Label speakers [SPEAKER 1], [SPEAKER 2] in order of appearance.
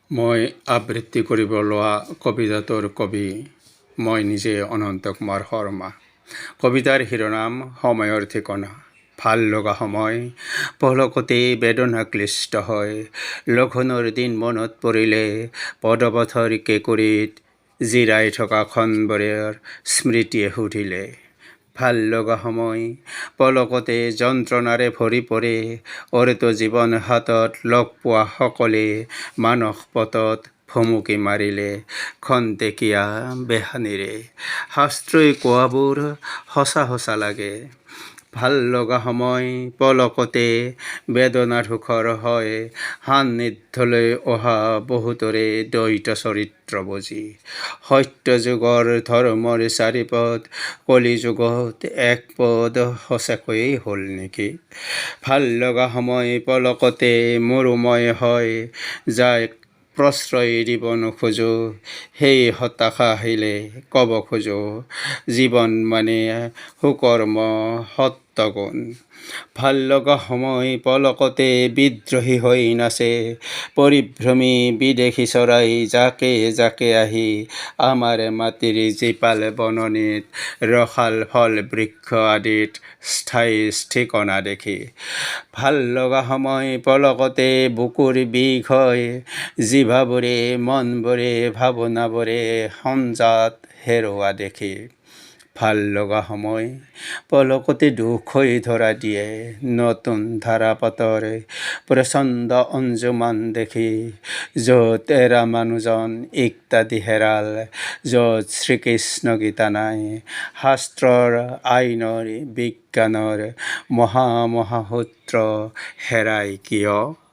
[SPEAKER 1] মই আবৃত্তি কৰিব লোৱা কবিতাটোৰ কবি মই নিজে অনন্ত কুমাৰ শৰ্মা। কবিতাৰ শিৰোনাম সময়ৰ ঠিকনা। ভাল লগা সময় পলকতেই বেদনা ক্লিষ্ট হয়। লঘোণৰ দিন মনত পৰিলে পদপথৰ কেঁকুৰিত জিৰাই থকা ক্ষণবোৰৰ স্মৃতিয়ে সুধিলে। ভাল লগা সময় পলকতে যন্ত্ৰণাৰে ভৰি পৰে। অৰেতো জীৱন হাতত লগ পোৱা সকলে মানস পথত ভুমুকি মাৰিলে খন্তেকীয়া বেহানিৰে। শাস্ত্ৰই কোৱাবোৰ সঁচা সঁচা লাগে। ভাল লগা সময় পলকতে বেদনা ধূসৰ হয়। সান্নিধ্যলৈ অহা বহুতৰে দ্বৈত চৰিত্ৰ বুজি। সত্য যুগৰ ধৰ্মৰ চাৰিপদ কলি যুগত এক পদ সঁচাকৈয়ে হ'ল নেকি? ভাল লগা সময় পলকতে মৰুময় হয়। যাক প্ৰশ্ৰয় দিব নোখোজো সেই হতাশা আহিলে ক'ব খোজো জীৱন মানে সুকৰ্ম সত্যগুণ। ভাল লগা সময় পলকতে বিদ্ৰোহী হৈ নাচে। পৰিভ্ৰমী বিদেশী চৰাই জাকে জাকে আহি আমাৰ মাটিৰ জীপাল বননিত ৰসাল ফল বৃক্ষ আদিত স্থায়ী ঠিকনা দেখি। ভাল লগা সময় পলকতে বুকুৰ বিষ হয়। জিভাবোৰে মনবোৰে ভাৱনাবোৰে সংযাত হেৰুৱা দেখি। ভাল লগা সময় পলকতে দুখ হৈ ধৰা দিয়ে নতুন ধাৰাপাতৰ প্ৰচণ্ড অঞ্জুমান দেখি। য'ত এৰা মানুহজন ইত্যাদি হেৰাল, য'ত শ্ৰীকৃষ্ণ গীতা নাই। শাস্ত্ৰৰ আইনৰ বিজ্ঞানৰ মহা মহা সূত্ৰ হেৰাই কিয়?